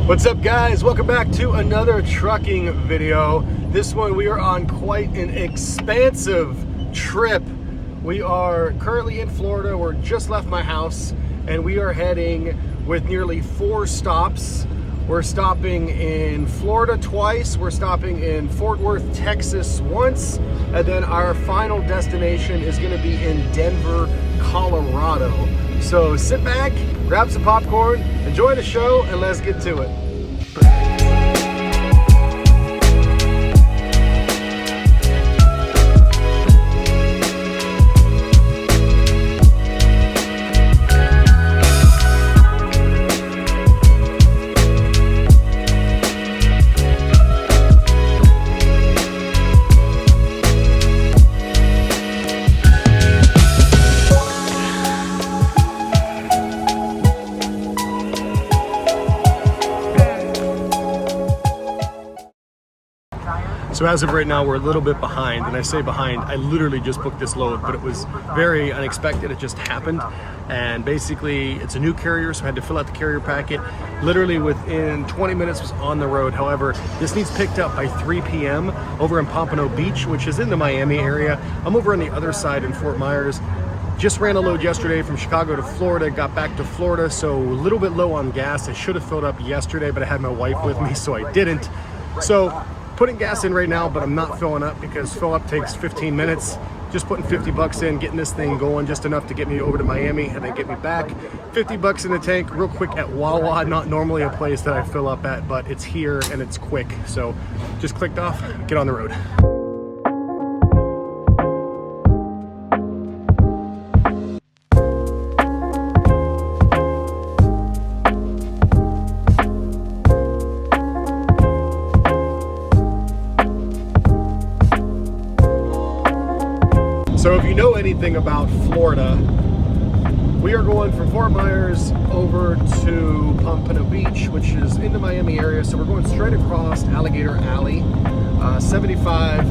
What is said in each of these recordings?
What's up, guys? Welcome back to another trucking video. This one we are on quite an expansive trip. We are currently in Florida. We're just left my house and we are heading with nearly 4 stops. We're stopping in Florida twice, we're stopping in Fort Worth, Texas once, and then our final destination is going to be in Denver, Colorado. So sit back, grab some popcorn, enjoy the show, and let's get to it. So as of right now, we're a little bit behind, and I say behind, I literally just booked this load, but it was very unexpected. It just happened, and basically it's a new carrier, so I had to fill out the carrier packet. Literally within 20 minutes was on the road. However, this needs picked up by 3 p.m. over in Pompano Beach, which is in the Miami area. I'm over on the other side in Fort Myers. Just ran a load yesterday from Chicago to Florida, got back to Florida, so a little bit low on gas. I should have filled up yesterday, but I had my wife with me, so I didn't. So putting gas in right now, but I'm not filling up because fill up takes 15 minutes. Just putting 50 bucks in, getting this thing going, just enough to get me over to Miami and then get me back. 50 bucks in the tank real quick at Wawa, not normally a place that I fill up at, but it's here and it's quick. So just clicked off, get on the road. So if you know anything about Florida, we are going from Fort Myers over to Pompano Beach, which is in the Miami area. So we're going straight across Alligator Alley, 75.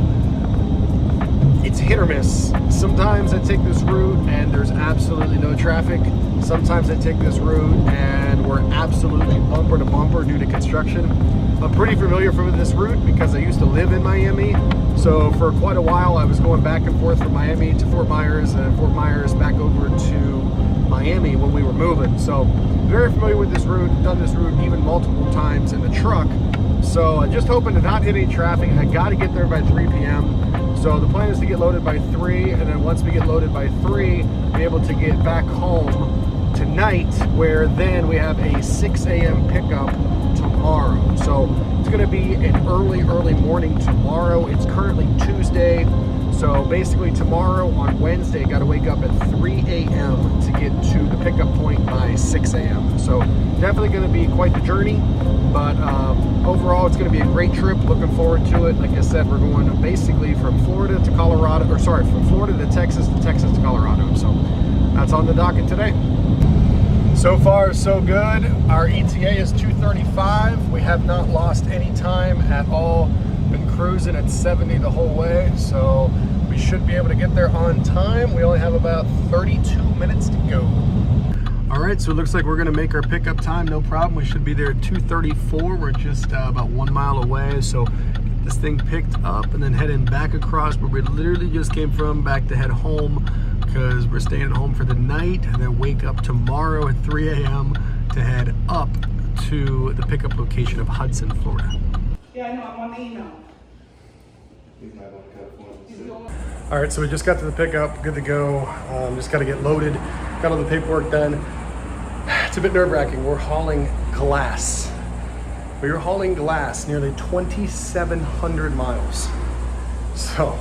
It's hit or miss. Sometimes I take this route and there's absolutely no traffic. Sometimes I take this route and we're absolutely bumper to bumper due to construction. I'm pretty familiar with this route because I used to live in Miami. So for quite a while, I was going back and forth from Miami to Fort Myers and Fort Myers back over to Miami when we were moving. So very familiar with this route, done this route even multiple times in the truck. So just hoping to not hit any traffic. I got to get there by 3 p.m. So the plan is to get loaded by 3, and then once we get loaded by 3, be able to get back home tonight, where then we have a 6 a.m. pickup tomorrow. So it's going to be an early morning tomorrow. It's currently Tuesday. So basically tomorrow on Wednesday, got to wake up at 3 a.m. to get to the pickup point by 6 a.m. So definitely going to be quite the journey, but overall it's going to be a great trip. Looking forward to it. Like I said, we're going basically from Florida to Colorado, or sorry, from Florida to Texas to Colorado. So that's on the docket today. So far, so good. Our ETA is 2:35. We have not lost any time at all. Been cruising at 70 the whole way, so we should be able to get there on time. We only have about 32 minutes to go. All right, so it looks like we're gonna make our pickup time, no problem. We should be there at 2:34. We're just about 1 mile away, so get this thing picked up and then heading back across where we literally just came from, back to head home, because we're staying at home for the night and then wake up tomorrow at 3 a.m. to head up to the pickup location of Hudson, Florida. Yeah, I know, I'm on the email. All right, so we just got to the pickup, good to go. Just got to get loaded, got all the paperwork done. It's a bit nerve-wracking. We're hauling glass. We are hauling glass nearly 2,700 miles. So,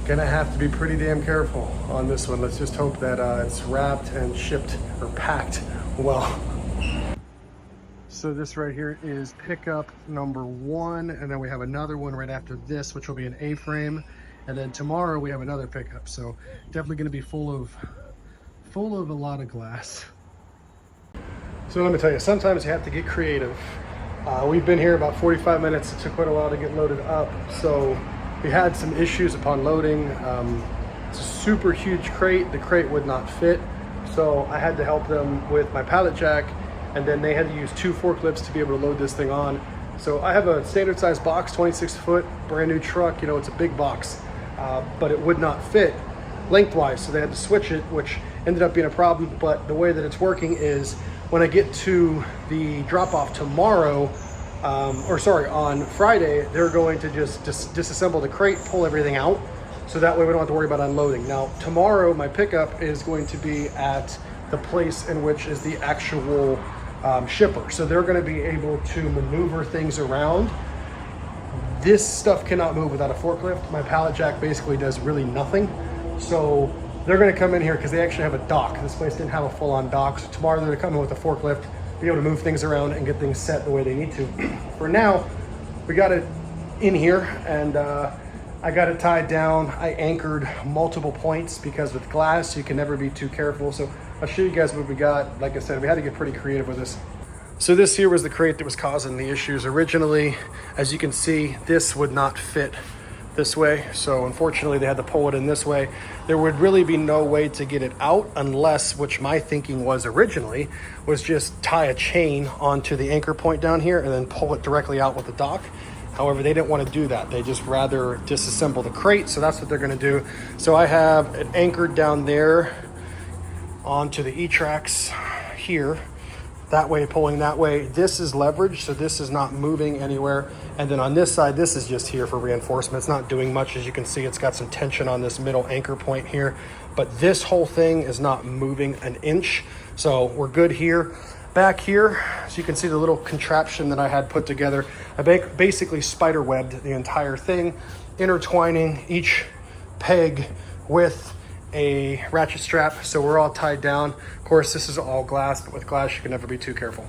gonna have to be pretty damn careful on this one. Let's just hope that it's wrapped and shipped or packed well. So this right here is pickup number 1, and then we have another one right after this, which will be an A-frame, and then tomorrow we have another pickup. So definitely going to be full of a lot of glass. So let me tell you, sometimes you have to get creative. We've been here about 45 minutes. It took quite a while to get loaded up, so we had some issues upon loading. It's a super huge crate. The crate would not fit, so I had to help them with my pallet jack and then they had to use 2 forklifts to be able to load this thing on. So I have a standard size box, 26 foot, brand new truck. You know, it's a big box, but it would not fit lengthwise. So they had to switch it, which ended up being a problem. But the way that it's working is when I get to the drop off tomorrow, on Friday, they're going to just disassemble the crate, pull everything out. So that way we don't have to worry about unloading. Now, tomorrow my pickup is going to be at the place in which is the actual shipper. So they're going to be able to maneuver things around. This stuff cannot move without a forklift. My pallet jack basically does really nothing. So they're going to come in here because they actually have a dock. This place didn't have a full-on dock. So tomorrow they're going to come in with a forklift, be able to move things around and get things set the way they need to. For now, we got it in here, and I got it tied down. I anchored multiple points because with glass, you can never be too careful. So I'll show you guys what we got. Like I said, we had to get pretty creative with this. So this here was the crate that was causing the issues. Originally, as you can see, this would not fit this way. So unfortunately, they had to pull it in this way. There would really be no way to get it out unless, which my thinking was originally, was just tie a chain onto the anchor point down here and then pull it directly out with the dock. However, they didn't want to do that. They just rather disassemble the crate. So that's what they're going to do. So I have it anchored down there onto the E-Trax here. That way, pulling that way. This is leverage, so this is not moving anywhere. And then on this side, this is just here for reinforcement. It's not doing much. As you can see, it's got some tension on this middle anchor point here. But this whole thing is not moving an inch. So we're good here. Back here, so you can see the little contraption that I had put together. I basically spider webbed the entire thing, intertwining each peg with a ratchet strap, so we're all tied down. Of course, this is all glass, but with glass you can never be too careful.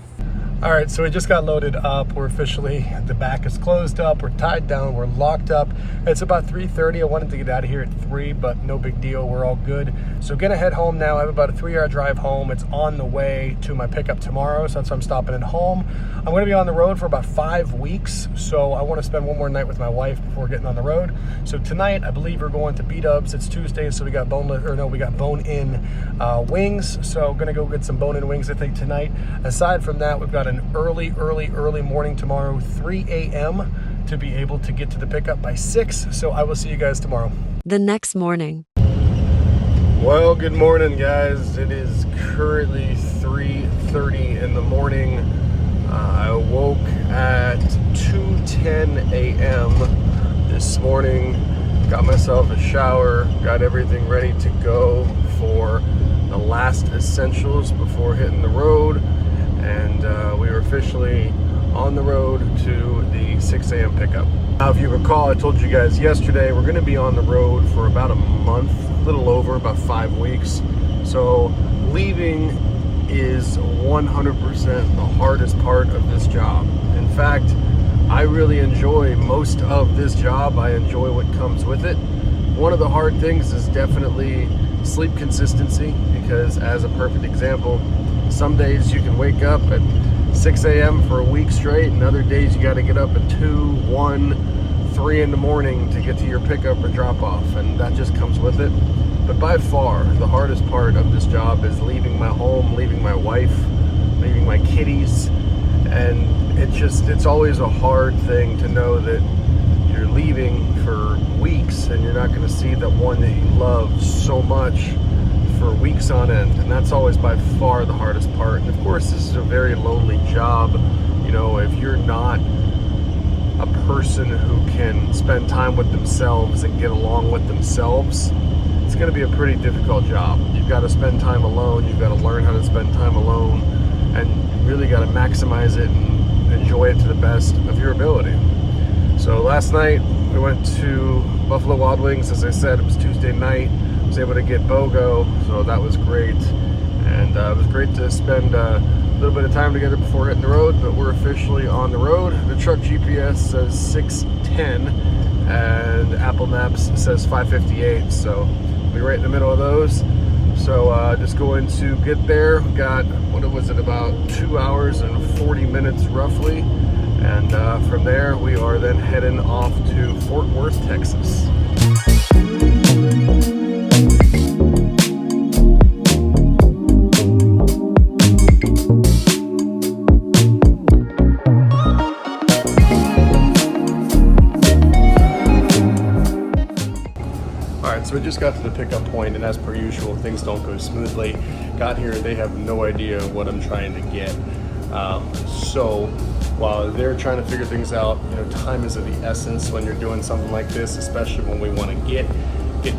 All right, so we just got loaded up. We're officially, the back is closed up, we're tied down, we're locked up. It's about 3:30. I wanted to get out of here at 3, but no big deal, we're all good. So gonna head home now. I have about a 3-hour drive home. It's on the way to my pickup tomorrow, so that's why I'm stopping at home. I'm gonna be on the road for about 5 weeks, so I wanna spend one more night with my wife before getting on the road. So tonight, I believe we're going to B-Dubs. It's Tuesday, so we got bone-in wings. So gonna go get some bone-in wings, I think, tonight. Aside from that, we've got an early morning tomorrow, 3 a.m. to be able to get to the pickup by 6. So I will see you guys tomorrow. The next morning. Well, good morning, guys. It is currently 3:30 in the morning. I woke at 2:10 a.m. this morning, got myself a shower, got everything ready to go for the last essentials before hitting the road. And we were officially on the road to the 6 a.m. pickup. Now, if you recall, I told you guys yesterday, we're gonna be on the road for about a month, a little over, about 5 weeks. So leaving is 100% the hardest part of this job. In fact, I really enjoy most of this job. I enjoy what comes with it. One of the hard things is definitely sleep consistency, because as a perfect example, some days you can wake up at 6 a.m. for a week straight, and other days you got to get up at 2, 1, 3 in the morning to get to your pickup or drop off, and that just comes with it. But by far, the hardest part of this job is leaving my home, leaving my wife, leaving my kitties, and it's always a hard thing to know that you're leaving for weeks and you're not going to see the one that you love so much for weeks on end, and that's always by far the hardest part. And of course, this is a very lonely job. You know, if you're not a person who can spend time with themselves and get along with themselves, it's going to be a pretty difficult job. You've got to spend time alone, you've got to learn how to spend time alone, and you really got to maximize it and enjoy it to the best of your ability. So last night we went to Buffalo Wild Wings. As I said, it was Tuesday night. I was able to get BOGO, so that was great. And it was great to spend a little bit of time together before hitting the road, but we're officially on the road. The truck GPS says 6:10 and Apple Maps says 5:58, so we're right in the middle of those. So just going to get there. We got, what was it, about 2 hours and 40 minutes roughly. And from there, we are then heading off to Fort Worth, Texas. So we just got to the pickup point, and as per usual, things don't go smoothly. Got here, they have no idea what I'm trying to get. So while they're trying to figure things out, you know, time is of the essence when you're doing something like this, especially when we want to get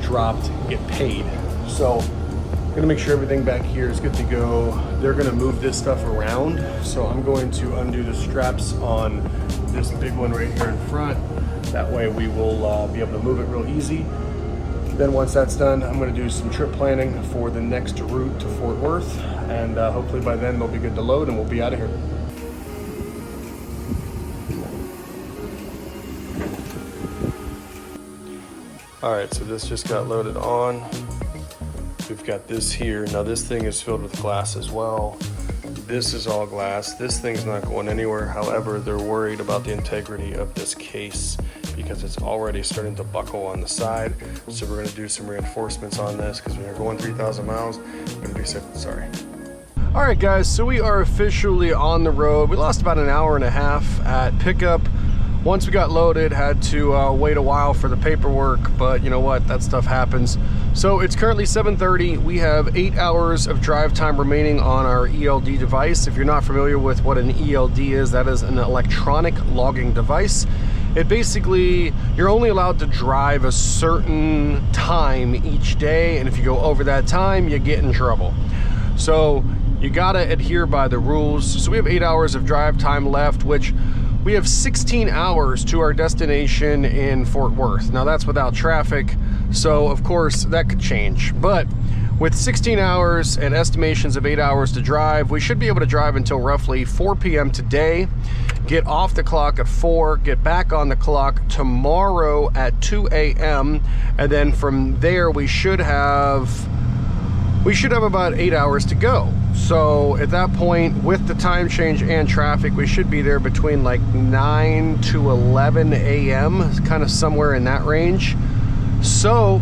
dropped, get paid. So I'm gonna make sure everything back here is good to go. They're gonna move this stuff around, so I'm going to undo the straps on this big one right here in front. That way we will be able to move it real easy. Then once that's done, I'm gonna do some trip planning for the next route to Fort Worth, and hopefully by then they'll be good to load and we'll be out of here. All right, so this just got loaded on. We've got this here. Now this thing is filled with glass as well. This is all glass. This thing's not going anywhere. However, they're worried about the integrity of this case because it's already starting to buckle on the side. So we're gonna do some reinforcements on this because when you're going 3,000 miles, I'm gonna be safe and sorry. All right, guys, so we are officially on the road. We lost about an hour and a half at pickup. Once we got loaded, had to wait a while for the paperwork, but you know what, that stuff happens. So it's currently 7:30. We have 8 hours of drive time remaining on our ELD device. If you're not familiar with what an ELD is, that is an electronic logging device. It basically, you're only allowed to drive a certain time each day, and if you go over that time, you get in trouble. So you gotta adhere by the rules. So we have 8 hours of drive time left, which we have 16 hours to our destination in Fort Worth. Now that's without traffic, so of course that could change. But with 16 hours and estimations of 8 hours to drive, we should be able to drive until roughly 4 p.m. today, get off the clock at 4, get back on the clock tomorrow at 2 a.m. And then from there we should have about 8 hours to go. So at that point, with the time change and traffic, we should be there between like 9 to 11 a.m., kind of somewhere in that range. So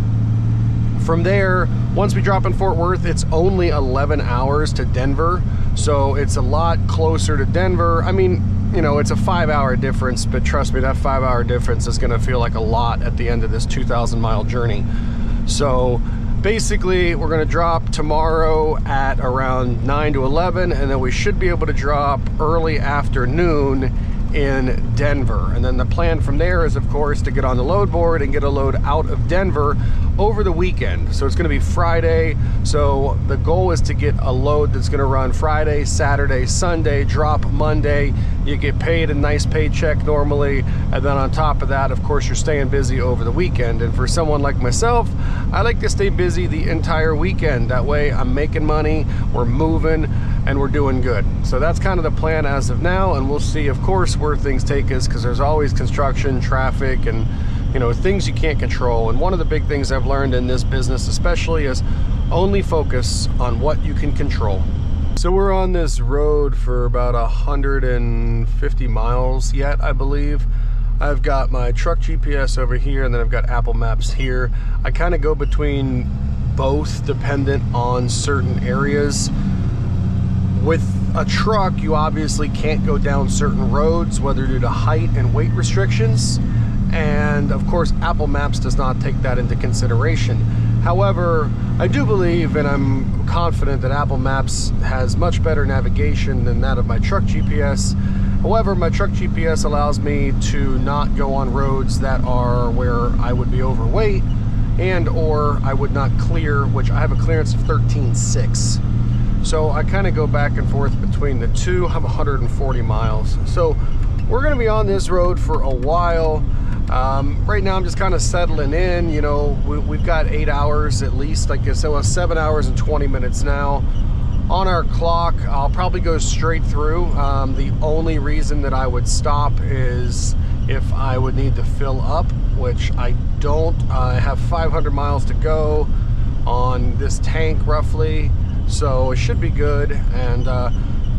from there, once we drop in Fort Worth, it's only 11 hours to Denver. So it's a lot closer to Denver. I mean, you know, it's a 5-hour difference, but trust me, that 5-hour difference is gonna feel like a lot at the end of this 2,000-mile journey. So basically, we're gonna drop tomorrow at around 9 to 11, and then we should be able to drop early afternoon in Denver. And then the plan from there is, of course, to get on the load board and get a load out of Denver over the weekend. So it's gonna be Friday. So the goal is to get a load that's gonna run Friday, Saturday, Sunday, drop Monday. You get paid a nice paycheck normally. And then on top of that, of course, you're staying busy over the weekend. And for someone like myself, I like to stay busy the entire weekend. That way I'm making money, we're moving, and we're doing good. So that's kind of the plan as of now, and we'll see, of course, where things take us, because there's always construction, traffic, and you know, things you can't control. And one of the big things I've learned in this business especially is only focus on what you can control. So we're on this road for about 150 miles yet, I believe. I've got my truck GPS over here, and then I've got Apple Maps here. I kind of go between both dependent on certain areas. With a truck, you obviously can't go down certain roads, whether due to height and weight restrictions. And of course, Apple Maps does not take that into consideration. However, I do believe, and I'm confident, that Apple Maps has much better navigation than that of my truck GPS. However, my truck GPS allows me to not go on roads that are where I would be overweight and or I would not clear, which I have a clearance of 13.6. So I kind of go back and forth between the two. I have 140 miles. So we're gonna be on this road for a while. Right now I'm just kind of settling in. You know, we've got 8 hours at least, like I said, well, 7 hours and 20 minutes now on our clock. I'll probably go straight through. The only reason that I would stop is if I would need to fill up, which I don't. I have 500 miles to go on this tank roughly. So it should be good, and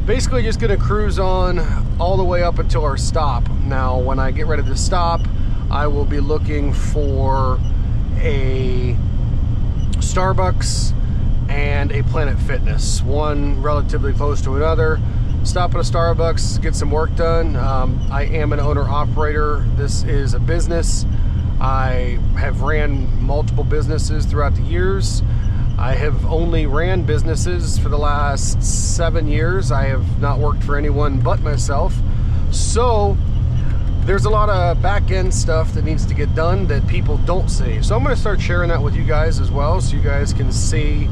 basically just gonna cruise on all the way up until our stop. Now, when I get ready to stop, I will be looking for a Starbucks and a Planet Fitness, one relatively close to another. Stop at a Starbucks, get some work done. I am an owner-operator. This is a business. I have ran multiple businesses throughout the years. I have only ran businesses for the last 7 years. I have not worked for anyone but myself. So there's a lot of back-end stuff that needs to get done that people don't see. So I'm going to start sharing that with you guys as well, so you guys can see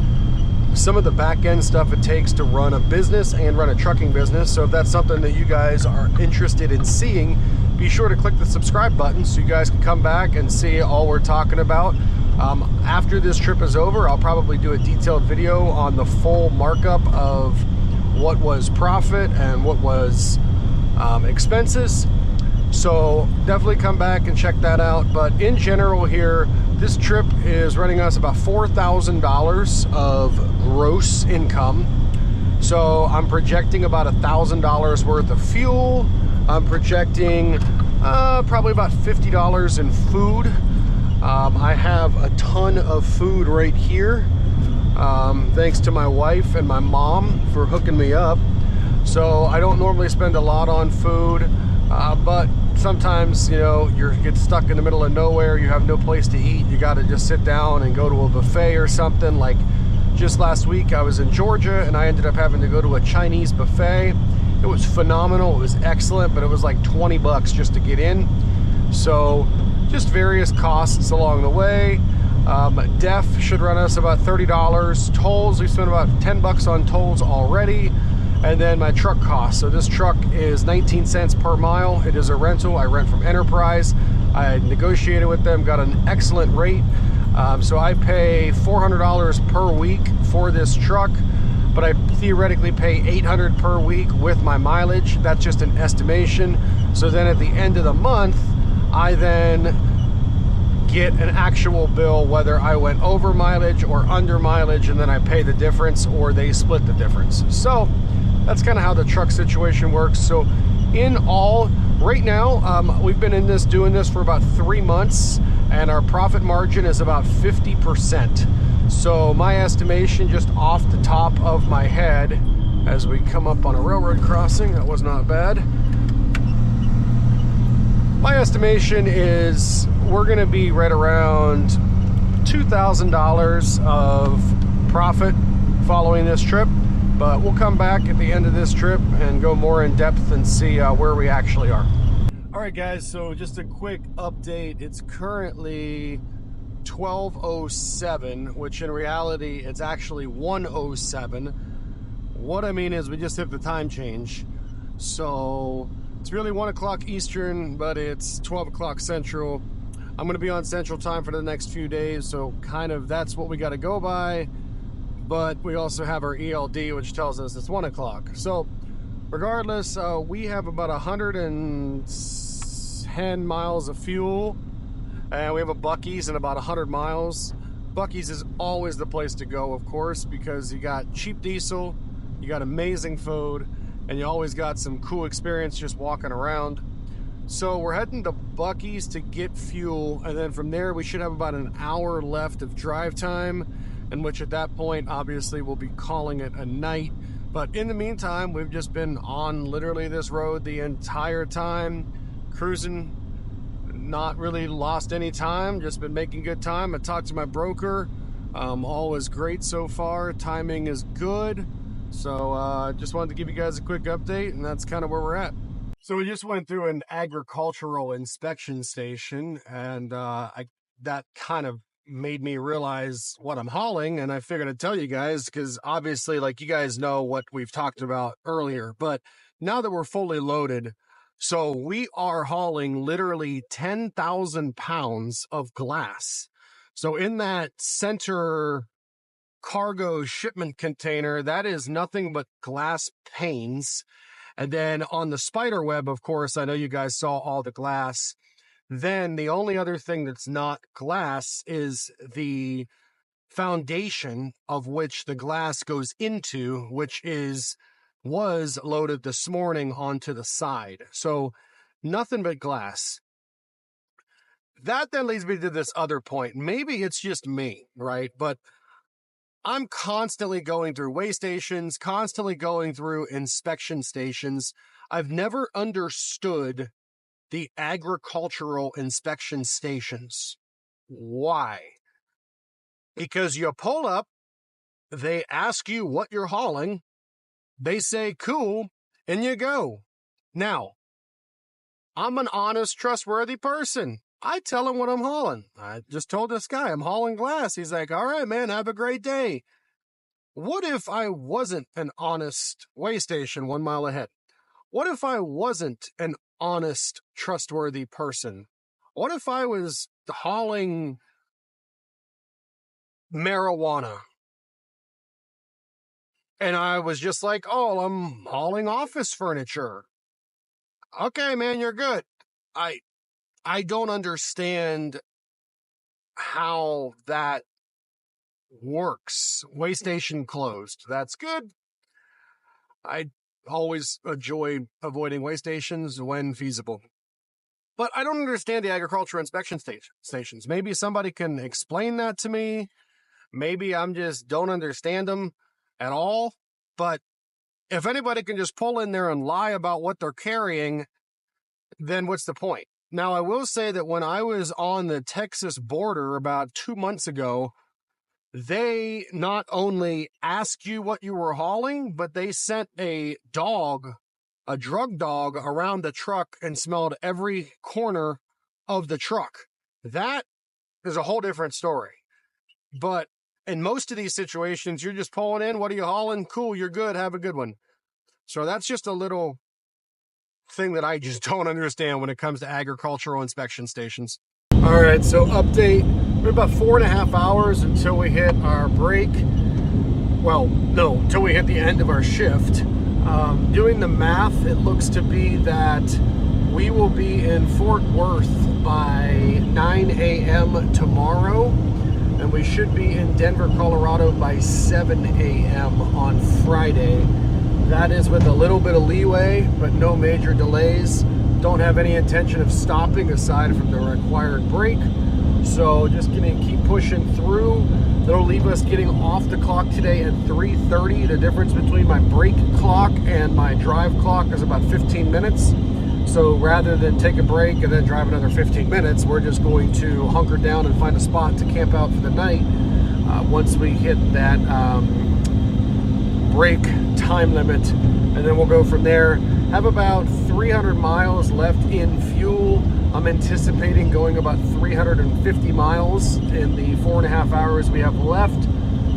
some of the back-end stuff it takes to run a business and run a trucking business. So if that's something that you guys are interested in seeing, be sure to click the subscribe button so you guys can come back and see all we're talking about. After this trip is over, I'll probably do a detailed video on the full markup of what was profit and what was expenses. So definitely come back and check that out. But in general here, this trip is running us about $4,000 of gross income. So I'm projecting about $1,000 worth of fuel. I'm projecting probably about $50 in food. I have a ton of food right here. Thanks to my wife and my mom for hooking me up. So I don't normally spend a lot on food, but sometimes, you know, you get stuck in the middle of nowhere, you have no place to eat, you got to just sit down and go to a buffet or something. Like just last week I was in Georgia and I ended up having to go to a Chinese buffet. It was phenomenal, it was excellent, but it was like 20 bucks just to get in. So just various costs along the way. DEF should run us about $30. Tolls, we spent about 10 bucks on tolls already. And then my truck cost. So this truck is 19 cents per mile. It is a rental. I rent from Enterprise. I negotiated with them, got an excellent rate. So I pay $400 per week for this truck, but I theoretically pay $800 per week with my mileage. That's just an estimation. So then at the end of the month, I then get an actual bill whether I went over mileage or under mileage, and then I pay the difference or they split the difference. So that's kind of how the truck situation works. So in all, right now, we've been doing this for about 3 months, and our profit margin is about 50%. So my estimation, just off the top of my head, as we come up on a railroad crossing, that was not bad. My estimation is we're gonna be right around $2,000 of profit following this trip. But we'll come back at the end of this trip and go more in depth and see where we actually are. All right, guys, so just a quick update. It's currently 12:07, which in reality, it's actually 1:07. What I mean is we just hit the time change. So it's really 1 o'clock Eastern, but it's 12 o'clock Central. I'm gonna be on Central Time for the next few days, so kind of that's what we gotta go by. But we also have our ELD, which tells us it's 1 o'clock. So regardless, we have about 110 miles of fuel, and we have a Buc-ee's in about 100 miles. Buc-ee's is always the place to go, of course, because you got cheap diesel, you got amazing food, and you always got some cool experience just walking around. So we're heading to Buc-ee's to get fuel, and then from there we should have about an hour left of drive time, in which at that point, obviously, we'll be calling it a night. But in the meantime, we've just been on literally this road the entire time, cruising, not really lost any time, just been making good time. I talked to my broker. All is great so far. Timing is good. So just wanted to give you guys a quick update, and that's kind of where we're at. So we just went through an agricultural inspection station, and that kind of made me realize what I'm hauling, and I figured I'd tell you guys, because obviously, like, you guys know what we've talked about earlier, but now that we're fully loaded, so we are hauling literally 10,000 pounds of glass. So in that center cargo shipment container, that is nothing but glass panes. And then on the spider web, of course, I know you guys saw all the glass. Then the only other thing that's not glass is the foundation of which the glass goes into, which was loaded this morning onto the side. So nothing but glass. That then leads me to this other point. Maybe it's just me, right? But I'm constantly going through weigh stations, constantly going through inspection stations. I've never understood the agricultural inspection stations. Why? Because you pull up, they ask you what you're hauling, they say cool, and you go. Now, I'm an honest, trustworthy person. I tell him what I'm hauling. I just told this guy I'm hauling glass. He's like, all right, man, have a great day. What if I wasn't an honest way station 1 mile ahead? What if I wasn't an honest, trustworthy person? What if I was hauling marijuana? And I was just like, oh, I'm hauling office furniture. Okay, man, you're good. I don't understand how that works. Way station closed. That's good. I always enjoy avoiding way stations when feasible. But I don't understand the agriculture inspection stations. Maybe somebody can explain that to me. Maybe I'm just don't understand them at all. But if anybody can just pull in there and lie about what they're carrying, then what's the point? Now, I will say that when I was on the Texas border about 2 months ago, they not only asked you what you were hauling, but they sent a drug dog around the truck and smelled every corner of the truck. That is a whole different story. But in most of these situations, you're just pulling in. What are you hauling? Cool, you're good. Have a good one. So that's just a little thing that I just don't understand when it comes to agricultural inspection stations. All right, so update. We're about 4.5 hours until we hit our break. Well, no, until we hit the end of our shift. Doing the math, it looks to be that we will be in Fort Worth by 9 a.m. tomorrow, and we should be in Denver, Colorado by 7 a.m. on Friday. That is with a little bit of leeway, but no major delays. Don't have any intention of stopping aside from the required break. So just gonna keep pushing through. That'll leave us getting off the clock today at 3:30. The difference between my break clock and my drive clock is about 15 minutes. So rather than take a break and then drive another 15 minutes, we're just going to hunker down and find a spot to camp out for the night once we hit that break time limit, and then we'll go from there. Have about 300 miles left in fuel. I'm anticipating going about 350 miles in the 4.5 hours we have left.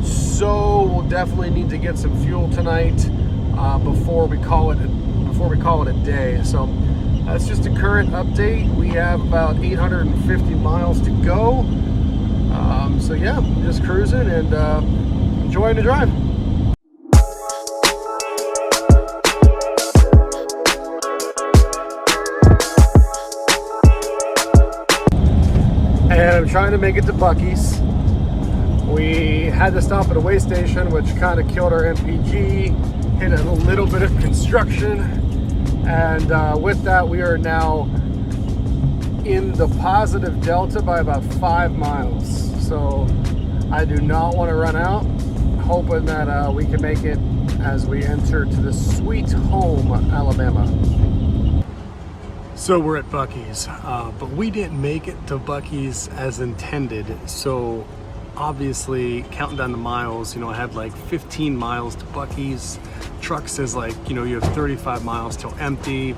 So we'll definitely need to get some fuel tonight before we call it a day. So that's just a current update. We have about 850 miles to go. So yeah, just cruising and enjoying the drive. And I'm trying to make it to Buc-ee's. We had to stop at a way station, which kind of killed our MPG, hit a little bit of construction, and with that, we are now in the positive delta by about 5 miles. So I do not want to run out, hoping that we can make it as we enter to the sweet home, Alabama. So we're at Buc-ee's, but we didn't make it to Buc-ee's as intended. So obviously counting down the miles, I had like 15 miles to Buc-ee's. Truck says like, you have 35 miles till empty.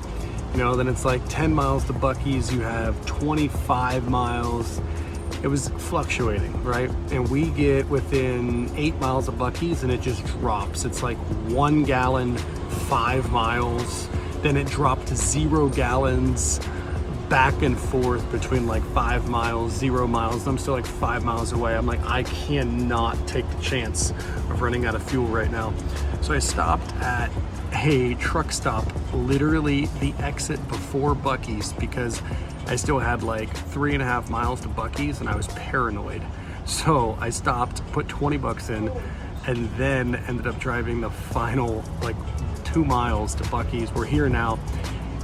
Then it's like 10 miles to Buc-ee's, you have 25 miles. It was fluctuating, right? And we get within 8 miles of Buc-ee's and it just drops. It's like 1 gallon, 5 miles. Then it dropped to 0 gallons, back and forth between like 5 miles, 0 miles. I'm still like 5 miles away. I'm like, I cannot take the chance of running out of fuel right now. So I stopped at a truck stop, literally the exit before Buc-ee's, because I still had like 3.5 miles to Buc-ee's and I was paranoid. So I stopped, put 20 bucks in, and then ended up driving the final like 2 miles to Buc-ee's. We're here now.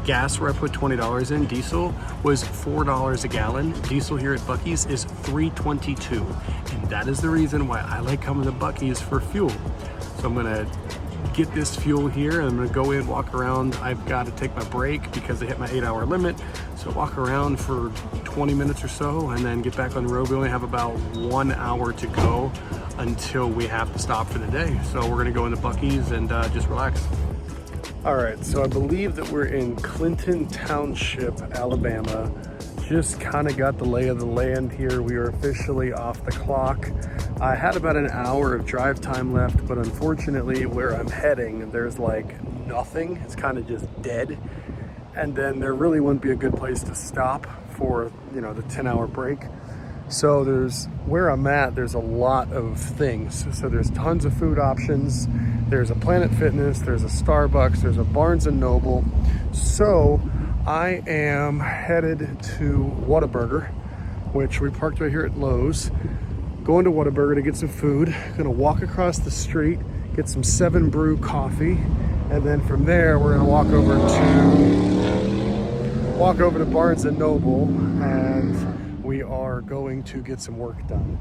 Gas, where I put $20 in, diesel was $4 a gallon. Diesel here at Buc-ee's is $3.22, and that is the reason why I like coming to Buc-ee's for fuel. So I'm gonna get this fuel here, and I'm gonna go in, walk around. I've got to take my break because I hit my 8-hour limit. So walk around for 20 minutes or so and then get back on the road. We only have about 1 hour to go until we have to stop for the day. So we're gonna go into Buc-ee's and just relax. All right, so I believe that we're in Clinton Township, Alabama. Just kind of got the lay of the land here. We are officially off the clock. I had about an hour of drive time left, but unfortunately where I'm heading, there's like nothing. It's kind of just dead. And then there really wouldn't be a good place to stop for, you know, the 10-hour break. So where I'm at, there's a lot of things. So there's tons of food options. There's a Planet Fitness, there's a Starbucks, there's a Barnes & Noble. So I am headed to Whataburger, which we parked right here at Lowe's. Going to Whataburger to get some food. Gonna walk across the street, get some 7 Brew coffee, and then from there we're gonna walk over to Barnes & Noble, and we are going to get some work done.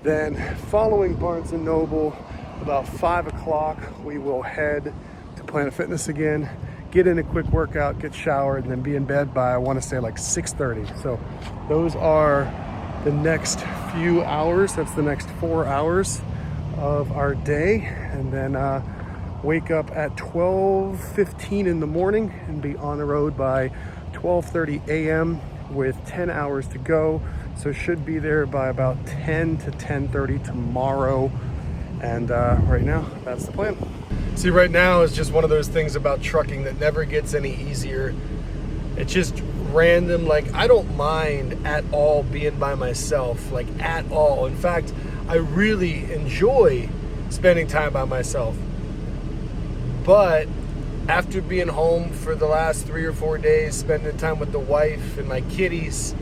Then following Barnes & Noble, about 5 o'clock, we will head to Planet Fitness again, get in a quick workout, get showered, and then be in bed by, I want to say, like 6:30. So those are the next few hours. That's the next 4 hours of our day. And then wake up at 12:15 in the morning and be on the road by 12:30 a.m. with 10 hours to go. So should be there by about 10 to 10:30 tomorrow. And right now, that's the plan. See, right now is just one of those things about trucking that never gets any easier. It's just random. Like, I don't mind at all being by myself, like at all. In fact, I really enjoy spending time by myself. But after being home for the last 3 or 4 days, spending time with the wife and my kitties,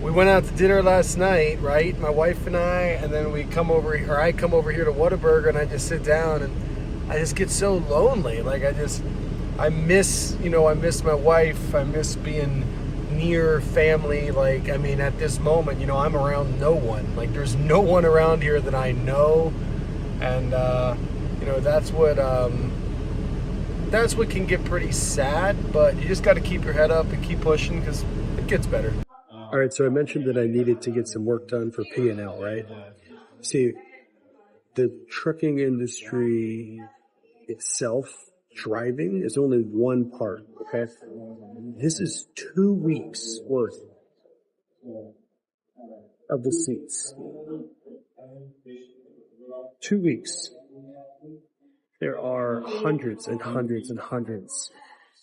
we went out to dinner last night, right? My wife and and then I come over here to Whataburger, and I just sit down, and I just get so lonely. Like, I miss my wife. I miss being near family. Like, I mean, at this moment, I'm around no one. Like, there's no one around here that I know. And, that's what can get pretty sad, but you just got to keep your head up and keep pushing because it gets better. All right, so I mentioned that I needed to get some work done for P&L, right? See, the trucking industry itself, driving, is only one part, okay? This is 2 weeks worth of receipts. 2 weeks. There are hundreds and hundreds and hundreds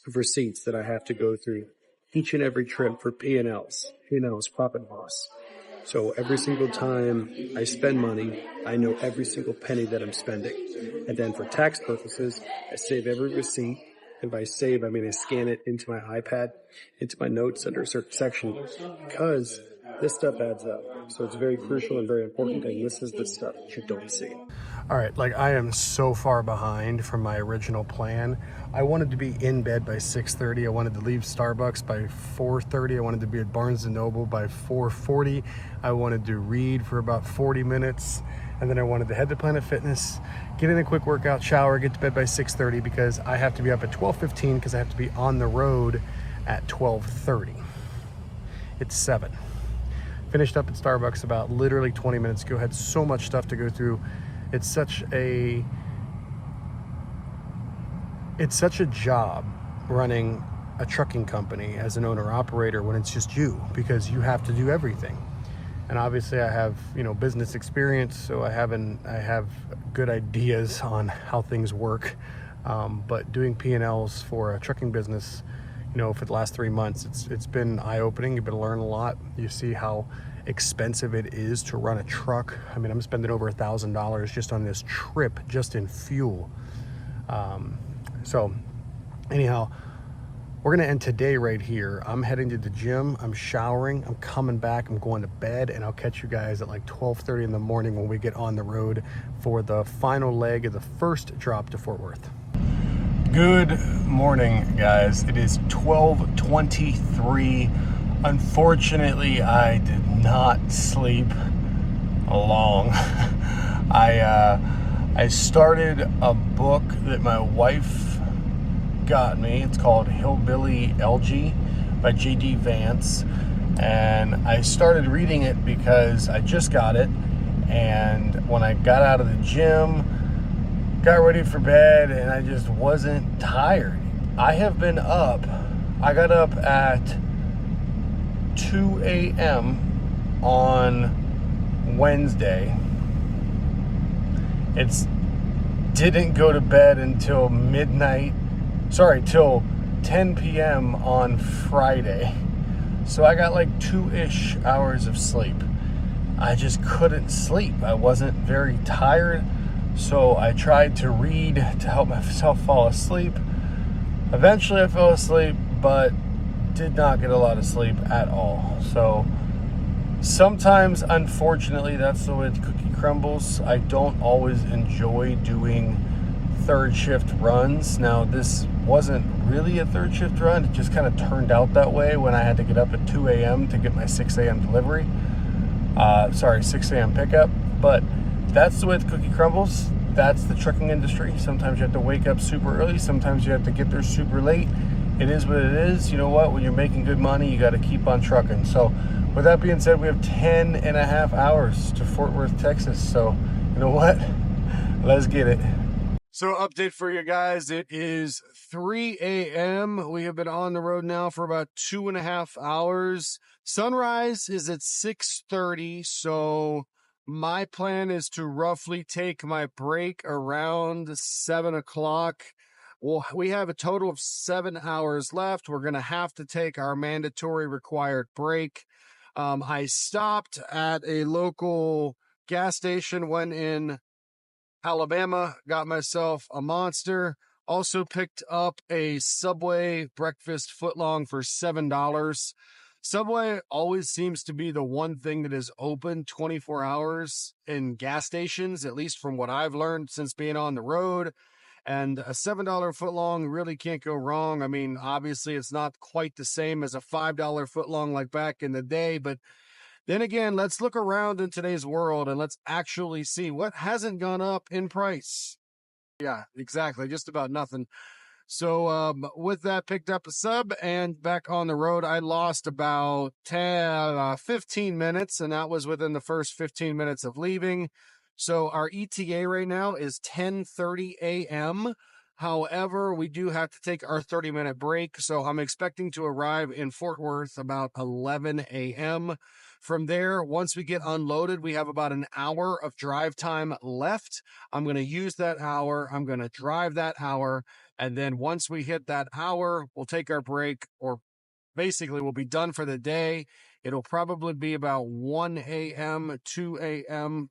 of receipts that I have to go through each and every trip for P&Ls. P&Ls, profit and loss. So every single time I spend money, I know every single penny that I'm spending. And then for tax purposes, I save every receipt. And by save, I mean I scan it into my iPad, into my notes under a certain section, because this stuff adds up. So it's very crucial and very important, and this is the stuff that you don't see. All right, like, I am so far behind from my original plan. I wanted to be in bed by 6:30. I wanted to leave Starbucks by 4:30. I wanted to be at Barnes & Noble by 4:40. I wanted to read for about 40 minutes. And then I wanted to head to Planet Fitness, get in a quick workout, shower, get to bed by 6:30 because I have to be up at 12:15 because I have to be on the road at 12:30. It's 7. Finished up at Starbucks about literally 20 minutes ago. Had so much stuff to go through. It's such a job running a trucking company as an owner-operator when it's just you, because you have to do everything. And obviously I have, business experience, so I have good ideas on how things work. But doing P&Ls for a trucking business, for the last 3 months, it's been eye-opening. You've been learning a lot. You see how expensive it is to run a truck. I mean, I'm spending over $1,000 just on this trip, just in fuel. So anyhow, we're gonna end today right here. I'm heading to the gym, I'm showering, I'm coming back, I'm going to bed, and I'll catch you guys at like 12:30 in the morning when we get on the road for the final leg of the first drop to Fort Worth. Good morning, guys. It is 12:23. Unfortunately, I did not sleep long. I started a book that my wife got me. It's called Hillbilly Elegy by J.D. Vance. And I started reading it because I just got it. And when I got out of the gym, got ready for bed, and I just wasn't tired. I have been up. I got up at 2 a.m. on Wednesday. Didn't go to bed until till 10 p.m. on Friday. So I got like 2-ish hours of sleep. I just couldn't sleep. I wasn't very tired. So I tried to read to help myself fall asleep. Eventually I fell asleep, but did not get a lot of sleep at all. So sometimes, unfortunately, that's the way the cookie crumbles. I don't always enjoy doing third shift runs. Now, this wasn't really a third shift run. It just kind of turned out that way when I had to get up at 2 a.m. to get my 6 a.m. delivery. 6 a.m. pickup. But that's the way the cookie crumbles. That's the trucking industry. Sometimes you have to wake up super early. Sometimes you have to get there super late. It is what it is. You know what? When you're making good money, you got to keep on trucking. So with that being said, we have 10 and a half hours to Fort Worth, Texas. So you know what? Let's get it. So update for you guys. It is 3 a.m. We have been on the road now for about 2.5 hours. Sunrise is at 6:30. So my plan is to roughly take my break around 7 o'clock. Well, we have a total of 7 hours left. We're going to have to take our mandatory required break. I stopped at a local gas station, went in Alabama, got myself a Monster. Also picked up a Subway breakfast footlong for $7. Subway always seems to be the one thing that is open 24 hours in gas stations, at least from what I've learned since being on the road. And a $7 footlong really can't go wrong. I mean, obviously it's not quite the same as a $5 footlong like back in the day, but then again, let's look around in today's world and let's actually see what hasn't gone up in price. Yeah, exactly. Just about nothing. So with that, picked up a sub and back on the road. I lost about 15 minutes, and that was within the first 15 minutes of leaving. So our ETA right now is 10:30 a.m. However, we do have to take our 30-minute break. So I'm expecting to arrive in Fort Worth about 11 a.m. From there, once we get unloaded, we have about an hour of drive time left. I'm going to use that hour. I'm going to drive that hour. And then once we hit that hour, we'll take our break, or basically we'll be done for the day. It'll probably be about 1 a.m., 2 a.m.,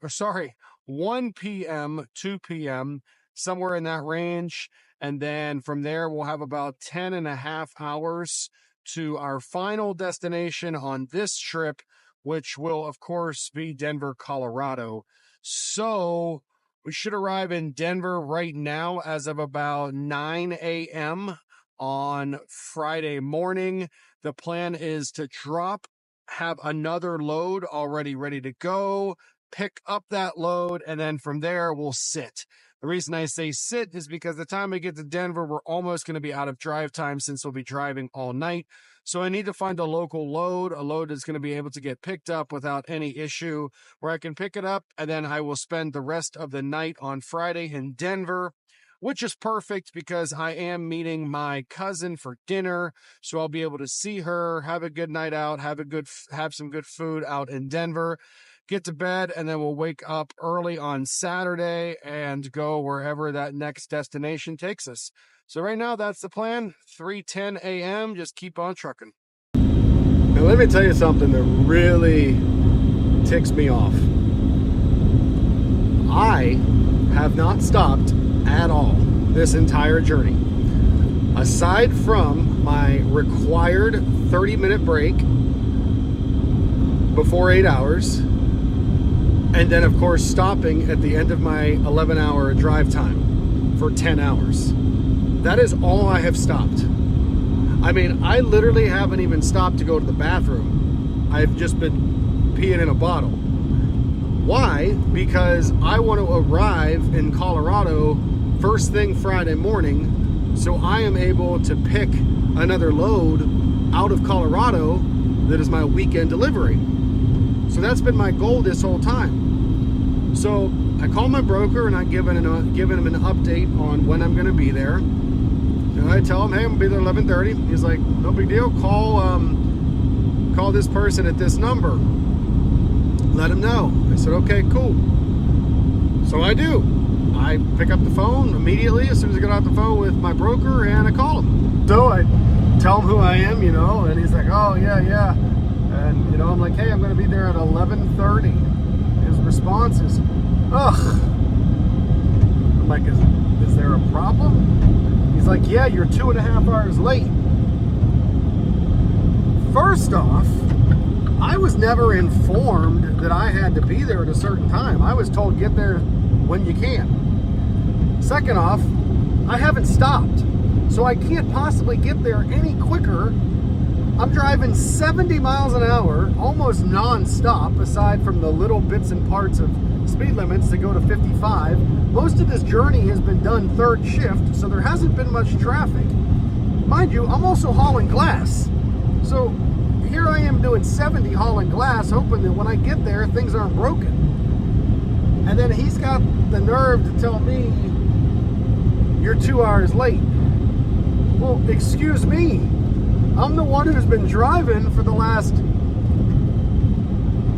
1 p.m., 2 p.m., somewhere in that range. And then from there, we'll have about 10 and a half hours to our final destination on this trip, which will, of course, be Denver, Colorado. So we should arrive in Denver right now as of about 9 a.m. on Friday morning. The plan is to drop, have another load already ready to go, pick up that load, and then from there we'll sit. The reason I say sit is because the time we get to Denver, we're almost going to be out of drive time since we'll be driving all night. So I need to find a local load, a load that's going to be able to get picked up without any issue, where I can pick it up, and then I will spend the rest of the night on Friday in Denver, which is perfect because I am meeting my cousin for dinner. So I'll be able to see her, have a good night out, have some good food out in Denver, get to bed, and then we'll wake up early on Saturday and go wherever that next destination takes us. So right now, that's the plan. 3:10 a.m. Just keep on trucking. Now, let me tell you something that really ticks me off. I have not stopped at all this entire journey. Aside from my required 30-minute break before 8 hours, and then, of course, stopping at the end of my 11-hour drive time for 10 hours. That is all I have stopped. I mean, I literally haven't even stopped to go to the bathroom. I've just been peeing in a bottle. Why? Because I want to arrive in Colorado first thing Friday morning, so I am able to pick another load out of Colorado that is my weekend delivery. So that's been my goal this whole time. So I called my broker and I given him an update on when I'm going to be there. And I tell him, hey, I'm going to be there 11:30. He's like, no big deal. Call this person at this number. Let him know. I said, okay, cool. So I do. I pick up the phone immediately as soon as I get off the phone with my broker, and I call him. So I tell him who I am, and he's like, oh, yeah. And, I'm like, hey, I'm going to be there at 11:30. His response is, ugh. I'm like, is there a problem? He's like, yeah, you're 2.5 hours late. First off, I was never informed that I had to be there at a certain time. I was told get there when you can. Second off, I haven't stopped, so I can't possibly get there any quicker. I'm driving 70 miles an hour, almost non-stop, aside from the little bits and parts of speed limits that go to 55. Most of this journey has been done third shift, so there hasn't been much traffic. Mind you, I'm also hauling glass. So here I am doing 70 hauling glass, hoping that when I get there, things aren't broken. And then he's got the nerve to tell me, you're 2 hours late. Well, excuse me. I'm the one who's been driving for the last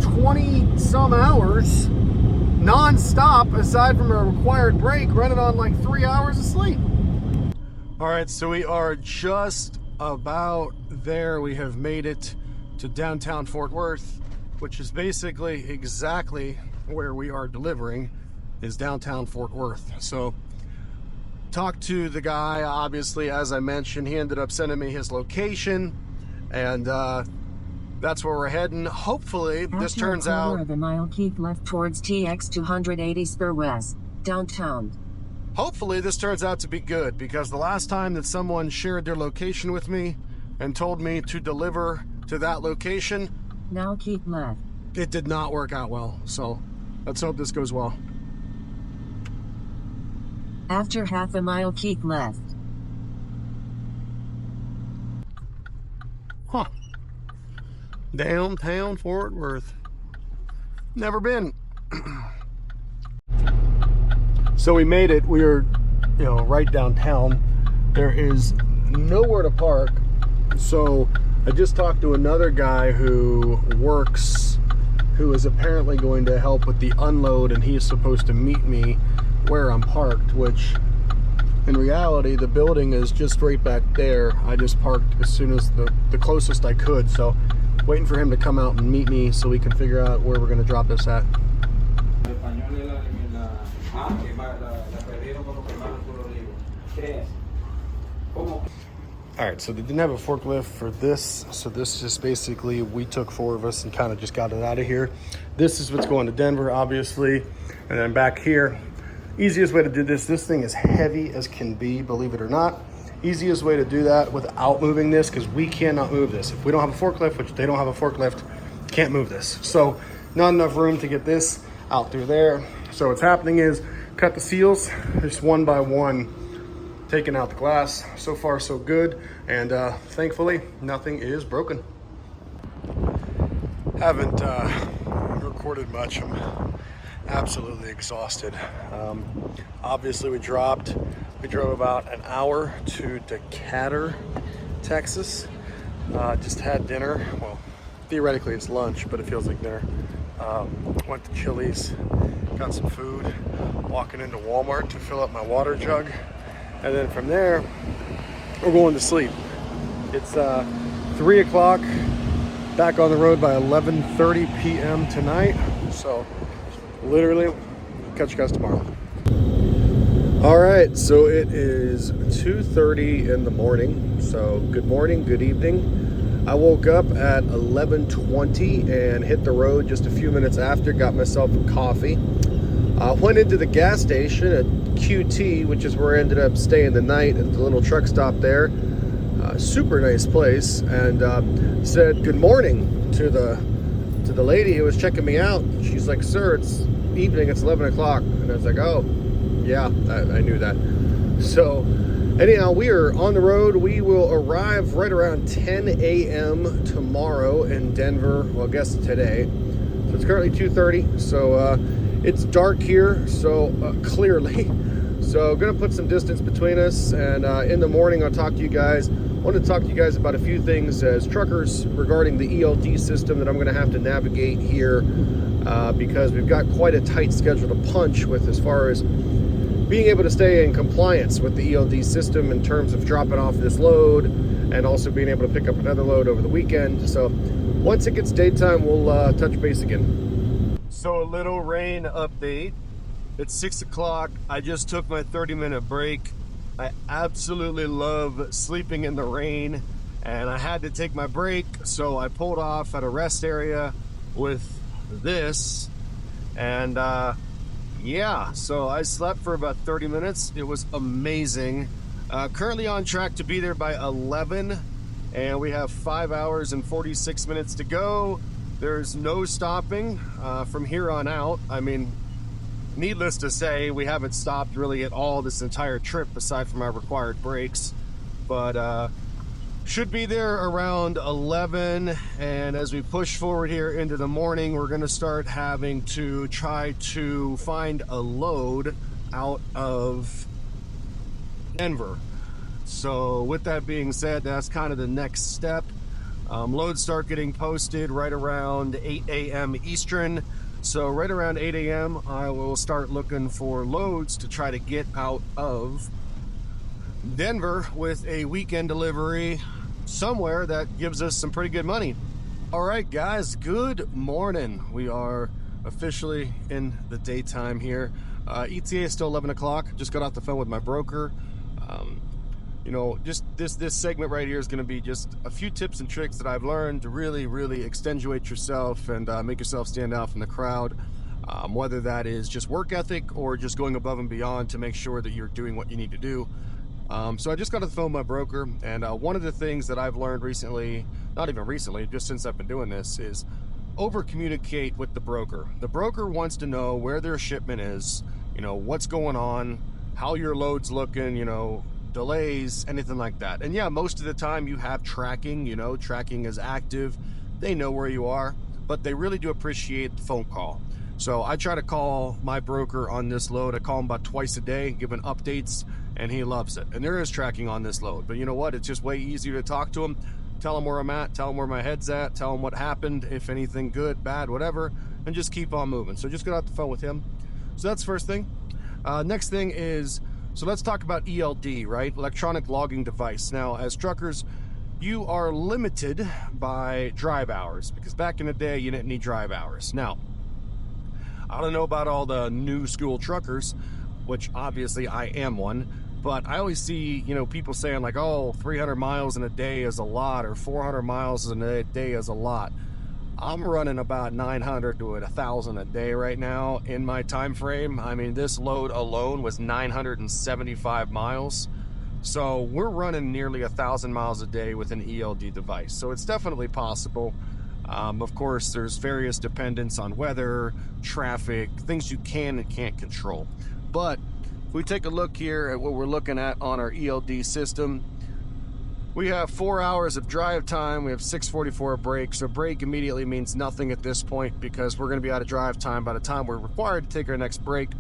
20 some hours, non-stop, aside from a required break, running on like 3 hours of sleep. All right, so we are just about there. We have made it to downtown Fort Worth, which is basically exactly where we are delivering, is downtown Fort Worth. So talked to the guy, obviously, as I mentioned. He ended up sending me his location, and that's where we're heading. Hopefully this turns out. After a quarter of a mile, keep left towards TX 280 Spur West, downtown. Hopefully this turns out to be good, because the last time that someone shared their location with me and told me to deliver to that location, now keep left. It did not work out well. So let's hope this goes well. After half a mile, keep left. Huh. Downtown Fort Worth. Never been. So we made it. We are, right downtown. There is nowhere to park. So I just talked to another guy who is apparently going to help with the unload, and he is supposed to meet me where I'm parked, which in reality the building is just right back there. I just parked as soon as the closest I could, so waiting for him to come out and meet me so we can figure out where we're going to drop this at. Alright, so they didn't have a forklift for this, so this just basically, we took 4 of us and kind of just got it out of here. This is what's going to Denver, obviously, and then back here, easiest way to do this thing is heavy as can be, believe it or not. Easiest way to do that without moving this, because we cannot move this. If we don't have a forklift, which they don't have a forklift, can't move this. So not enough room to get this out through there. So what's happening is cut the seals just one by one, taking out the glass. So far so good, and thankfully nothing is broken. Haven't recorded much. I'm absolutely exhausted. Obviously we drove about an hour to Decatur, Texas. Just had dinner. Well, theoretically it's lunch, but it feels like dinner. Went to Chili's, got some food, walking into Walmart to fill up my water jug, and then from there we're going to sleep. It's 3 o'clock, back on the road by 11:30 p.m. tonight, so literally catch you guys tomorrow. All right, so it is 2:30 in the morning, so good morning, good evening. I woke up at 11:20 and hit the road just a few minutes after, got myself a coffee. Went into the gas station at QT, which is where I ended up staying the night at the little truck stop there. Super nice place, and said good morning to the to the lady who was checking me out. She's like, "Sir, it's evening, it's 11 o'clock." And I was like, "Oh, yeah, I knew that." So anyhow, we are on the road. We will arrive right around 10 a.m. tomorrow in Denver. Well, I guess today. So it's currently 2:30. So it's dark here, so clearly. So gonna put some distance between us, and in the morning I'll talk to you guys. I want to talk to you guys about a few things as truckers regarding the ELD system that I'm going to have to navigate here because we've got quite a tight schedule to punch with as far as being able to stay in compliance with the ELD system in terms of dropping off this load and also being able to pick up another load over the weekend. So once it gets daytime, we'll touch base again. So a little rain update. It's 6 o'clock. I just took my 30-minute break. I absolutely love sleeping in the rain, and I had to take my break, so I pulled off at a rest area with this, and yeah, so I slept for about 30 minutes. It was amazing. Currently on track to be there by 11, and we have 5 hours and 46 minutes to go. There's no stopping from here on out. I mean, needless to say, we haven't stopped really at all this entire trip aside from our required breaks, but should be there around 11. And as we push forward here into the morning, we're going to start having to try to find a load out of Denver. So with that being said, that's kind of the next step. Loads start getting posted right around 8 a.m. Eastern. So right around 8 a.m. I will start looking for loads to try to get out of Denver with a weekend delivery somewhere that gives us some pretty good money. All right, guys, good morning. We are officially in the daytime here. ETA is still 11 o'clock. Just got off the phone with my broker. You know, just this segment right here is going to be just a few tips and tricks that I've learned to really extenuate yourself and make yourself stand out from the crowd, whether that is just work ethic or just going above and beyond to make sure that you're doing what you need to do. So I just got off the phone with my broker, and one of the things that I've learned recently, not even recently, just since I've been doing this, is over communicate with the broker. The broker wants to know where their shipment is, you know, what's going on, how your load's looking, you know, delays, anything like that. And yeah, most of the time you have tracking, you know, tracking is active. They know where you are, but they really do appreciate the phone call. So I try to call my broker on this load. I call him about twice a day, giving updates, and he loves it. And there is tracking on this load, but you know what? It's just way easier to talk to him, tell him where I'm at, tell him where my head's at, tell him what happened, if anything good, bad, whatever, and just keep on moving. So just get off the phone with him. So that's the first thing. Next thing is, so let's talk about ELD, right? Electronic logging device. Now, as truckers, you are limited by drive hours, because back in the day, you didn't need drive hours. Now, I don't know about all the new school truckers, which obviously I am one, but I always see, you know, people saying like, oh, 300 miles in a day is a lot, or 400 miles in a day is a lot. I'm running about 900 to 1,000 a day right now in my time frame. I mean, this load alone was 975 miles. So we're running nearly 1,000 miles a day with an ELD device. So it's definitely possible. Of course, there's various dependence on weather, traffic, things you can and can't control. But if we take a look here at what we're looking at on our ELD system, we have 4 hours of drive time. We have 6:44 break. So break immediately means nothing at this point because we're going to be out of drive time by the time we're required to take our next break.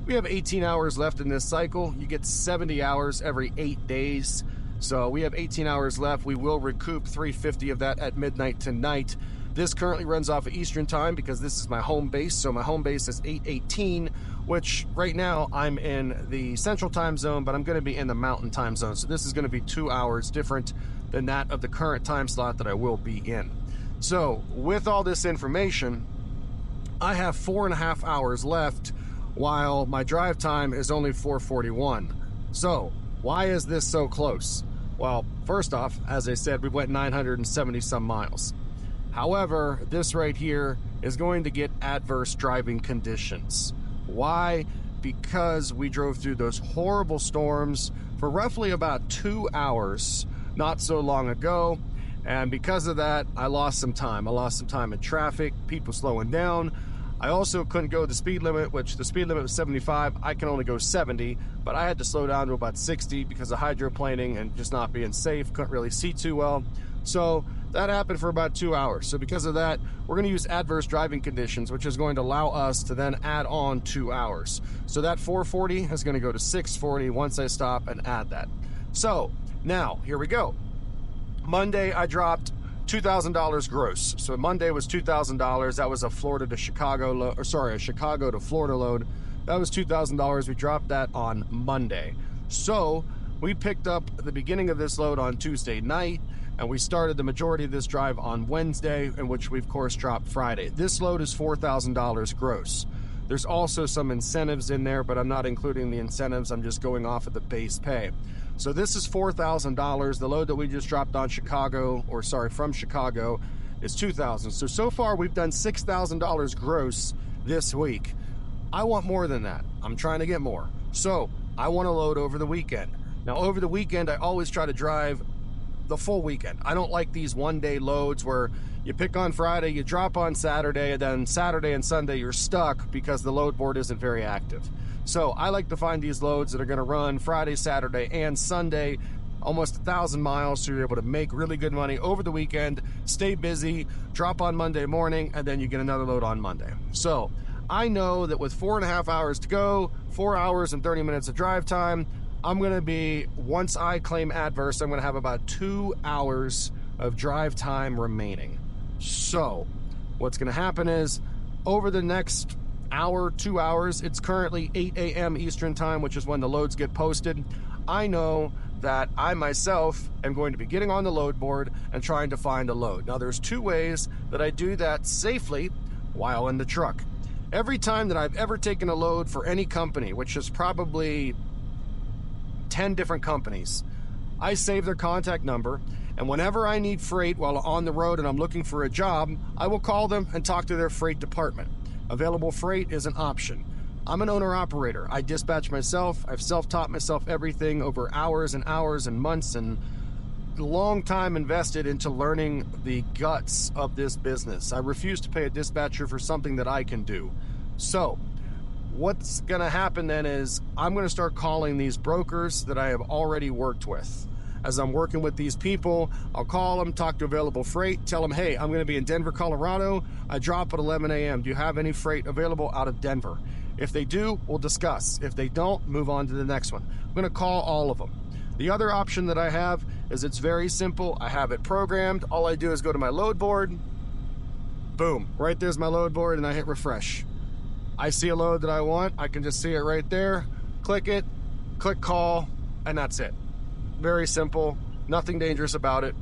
We have 18 hours left in this cycle. You get 70 hours every 8 days. So we have 18 hours left. We will recoup 350 of that at midnight tonight. This currently runs off of Eastern time because this is my home base. So my home base is 8:18, which right now I'm in the central time zone, but I'm going to be in the mountain time zone. So this is going to be 2 hours different than that of the current time slot that I will be in. So with all this information, I have 4.5 hours left while my drive time is only 4:41. So why is this so close? Well, first off, as I said, we went 970 some miles. However, this right here is going to get adverse driving conditions. Why? Because we drove through those horrible storms for roughly about 2 hours not so long ago, And because of that, I lost some time. I lost some time in traffic, people slowing down. I also couldn't go the speed limit, which the speed limit was 75. I can only go 70, but I had to slow down to about 60 because of hydroplaning and just not being safe. Couldn't really see too well. So that happened for about 2 hours. So because of that, we're going to use adverse driving conditions, which is going to allow us to then add on 2 hours. So that 440 is going to go to 640 once I stop and add that. So now, here we go. Monday, I dropped $2,000 gross. So Monday was $2,000. That was a Florida to Chicago, a Chicago to Florida load. That was $2,000. We dropped that on Monday. So we picked up the beginning of this load on Tuesday night, and we started the majority of this drive on Wednesday, in which we of course dropped Friday. This load is $4,000 gross. There's also some incentives in there, but I'm not including the incentives. I'm just going off of the base pay. So this is $4,000. The load that we just dropped on from Chicago is $2,000. So far we've done $6,000 gross this week. I want more than that. I'm trying to get more. So I want to load over the weekend. Now over the weekend, I always try to drive the full weekend. I don't like these one-day loads where you pick on Friday, you drop on Saturday, and then Saturday and Sunday you're stuck because the load board isn't very active. So I like to find these loads that are going to run Friday, Saturday, and Sunday, almost 1,000 miles, so you're able to make really good money over the weekend, stay busy, drop on Monday morning, and then you get another load on Monday. So I know that with 4.5 hours to go, 4 hours and 30 minutes of drive time, I'm going to be, once I claim adverse, I'm going to have about 2 hours of drive time remaining. So what's going to happen is over the next hour, 2 hours, it's currently 8 a.m. Eastern time, which is when the loads get posted. I know that I myself am going to be getting on the load board and trying to find a load. Now there's 2 ways that I do that safely while in the truck. Every time that I've ever taken a load for any company, which is probably 10 different companies, I save their contact number, and whenever I need freight while on the road and I'm looking for a job, I will call them and talk to their freight department. Available freight is an option. I'm an owner-operator. I dispatch myself. I've self-taught myself everything over hours and hours and months and long time invested into learning the guts of this business. I refuse to pay a dispatcher for something that I can do. So what's going to happen then is I'm going to start calling these brokers that I have already worked with. As I'm working with these people, I'll call them, talk to available freight, tell them, hey, I'm going to be in Denver, Colorado. I drop at 11 a.m. Do you have any freight available out of Denver? If they do, we'll discuss. If they don't, move on to the next one. I'm going to call all of them. The other option that I have is it's very simple. I have it programmed. All I do is go to my load board. Boom. Right there's my load board, and I hit refresh. I see a load that I want. I can just see it right there. Click it, click call, and that's it. Very simple. Nothing dangerous about it.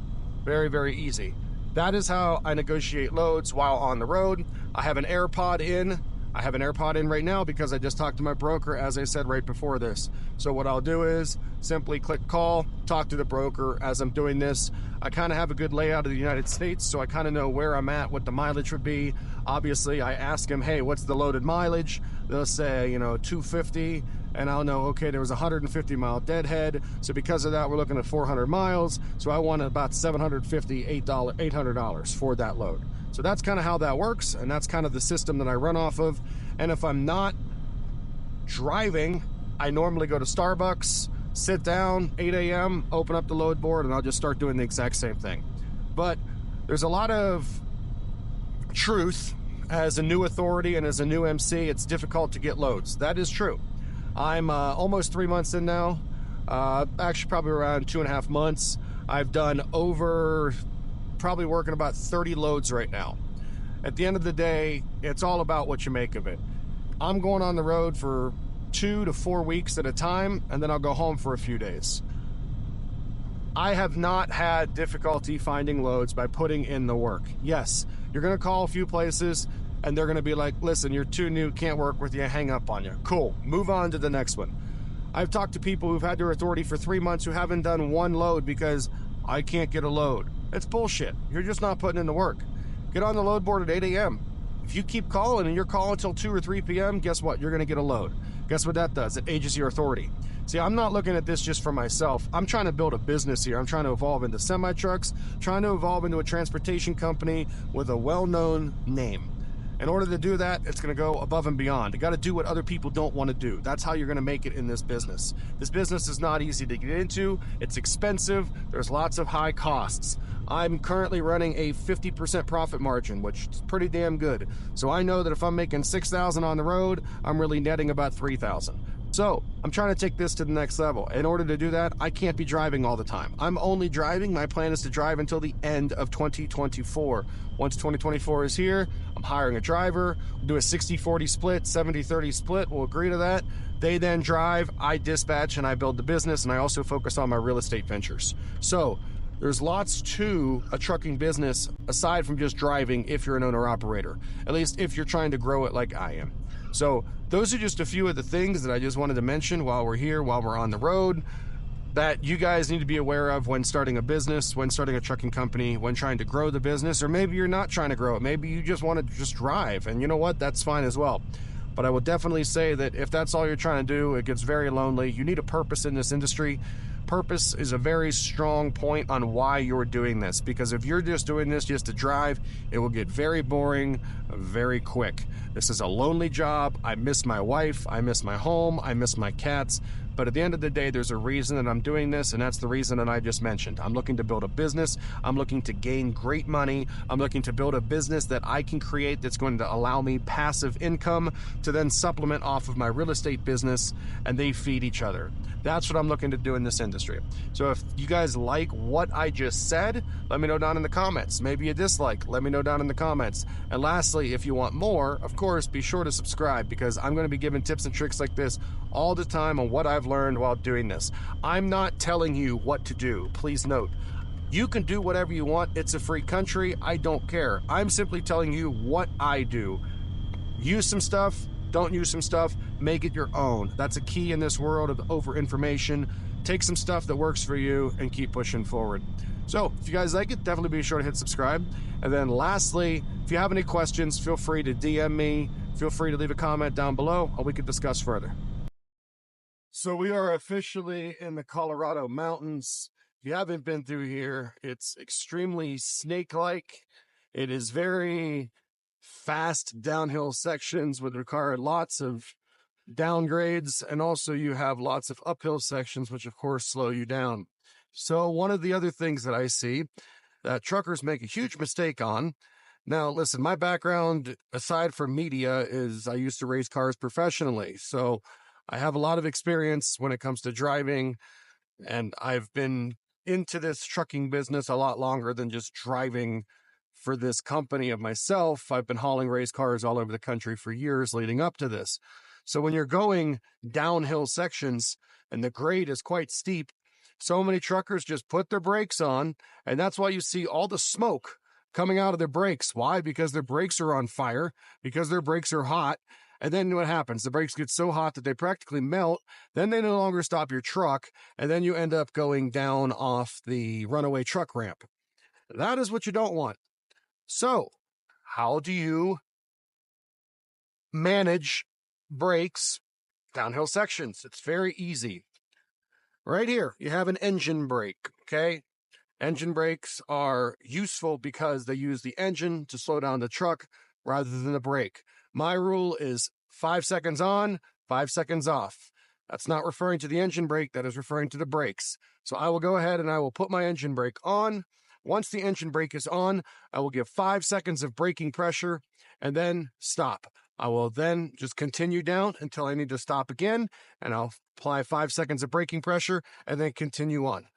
Very, very easy. That is how I negotiate loads while on the road. I have an AirPod in. I have an AirPod in right now because I just talked to my broker, as I said right before this. So what I'll do is simply click call, talk to the broker as I'm doing this. I kind of have a good layout of the United States, so I kind of know where I'm at, what the mileage would be. Obviously, I ask them, hey, what's the loaded mileage? They'll say, 250, and I'll know, okay, there was a 150-mile deadhead. So because of that, we're looking at 400 miles. So I want about $800 for that load. So that's kind of how that works, and that's kind of the system that I run off of. And if I'm not driving, I normally go to Starbucks, sit down, 8 a.m., open up the load board, and I'll just start doing the exact same thing. But there's a lot of truth. As a new authority and as a new MC, it's difficult to get loads. That is true. I'm almost 3 months in now. Actually, probably around 2.5 months. I've done probably working about 30 loads right now. At the end of the day, it's all about what you make of it. I'm going on the road for 2 to 4 weeks at a time, and then I'll go home for a few days. I have not had difficulty finding loads by putting in the work. Yes, you're going to call a few places, and they're going to be like, listen, you're too new, can't work with you, hang up on you. Cool, move on to the next one. I've talked to people who've had their authority for 3 months who haven't done one load because I can't get a load. It's bullshit. You're just not putting in the work. Get on the load board at 8 a.m. If you keep calling and you're calling until 2 or 3 p.m., guess what? You're going to get a load. Guess what that does? It ages your authority. See, I'm not looking at this just for myself. I'm trying to build a business here. I'm trying to evolve into semi-trucks, trying to evolve into a transportation company with a well-known name. In order to do that, it's going to go above and beyond. You got to do what other people don't want to do. That's how you're going to make it in this business. This business is not easy to get into. It's expensive. There's lots of high costs. I'm currently running a 50% profit margin, which is pretty damn good. So I know that if I'm making $6,000 on the road, I'm really netting about $3,000. So I'm trying to take this to the next level. In order to do that, I can't be driving all the time. I'm only driving. My plan is to drive until the end of 2024. Once 2024 is here, I'm hiring a driver. We'll do a 60-40 split, 70-30 split. We'll agree to that. They then drive, I dispatch, and I build the business, and I also focus on my real estate ventures. So there's lots to a trucking business aside from just driving if you're an owner-operator, at least if you're trying to grow it like I am. So those are just a few of the things that I just wanted to mention while we're here, while we're on the road, that you guys need to be aware of when starting a business, when starting a trucking company, when trying to grow the business, or maybe you're not trying to grow it. Maybe you just want to just drive, and you know what? That's fine as well. But I will definitely say that if that's all you're trying to do, it gets very lonely. You need a purpose in this industry. Purpose is a very strong point on why you're doing this, because if you're just doing this just to drive, it will get very boring very quick. This is a lonely job. I miss my wife. I miss my home. I miss my cats. But at the end of the day, there's a reason that I'm doing this, and that's the reason that I just mentioned. I'm looking to build a business. I'm looking to gain great money. I'm looking to build a business that I can create that's going to allow me passive income to then supplement off of my real estate business, and they feed each other. That's what I'm looking to do in this industry. So if you guys like what I just said, let me know down in the comments. Maybe you dislike, let me know down in the comments. And lastly, if you want more, of course, be sure to subscribe, because I'm going to be giving tips and tricks like this all the time on what I've learned while doing this. I'm not telling you what to do. Please note, you can do whatever you want. It's a free country. I don't care. I'm simply telling you what I do. Use some stuff. Don't use some stuff, make it your own. That's a key in this world of over information. Take some stuff that works for you and keep pushing forward. So if you guys like it, definitely be sure to hit subscribe. And then lastly, if you have any questions, feel free to DM me. Feel free to leave a comment down below, or we could discuss further. So we are officially in the Colorado mountains. If you haven't been through here, it's extremely snake-like. It is very fast downhill sections would require lots of downgrades, and also you have lots of uphill sections which of course slow you down. So one of the other things that I see that truckers make a huge mistake on, now listen, my background aside from media is I used to race cars professionally, so I have a lot of experience when it comes to driving, and I've been into this trucking business a lot longer than just driving for this company of myself. I've been hauling race cars all over the country for years leading up to this. So when you're going downhill sections and the grade is quite steep, so many truckers just put their brakes on, and that's why you see all the smoke coming out of their brakes. Why? Because their brakes are on fire, because their brakes are hot. And then what happens? The brakes get so hot that they practically melt. Then they no longer stop your truck, and then you end up going down off the runaway truck ramp. That is what you don't want. So, how do you manage brakes downhill sections? It's very easy. Right here, you have an engine brake, okay? Engine brakes are useful because they use the engine to slow down the truck rather than the brake. My rule is 5 seconds on, 5 seconds off. That's not referring to the engine brake, that is referring to the brakes. So I will go ahead and I will put my engine brake on. Once the engine brake is on, I will give 5 seconds of braking pressure and then stop. I will then just continue down until I need to stop again, and I'll apply 5 seconds of braking pressure and then continue on.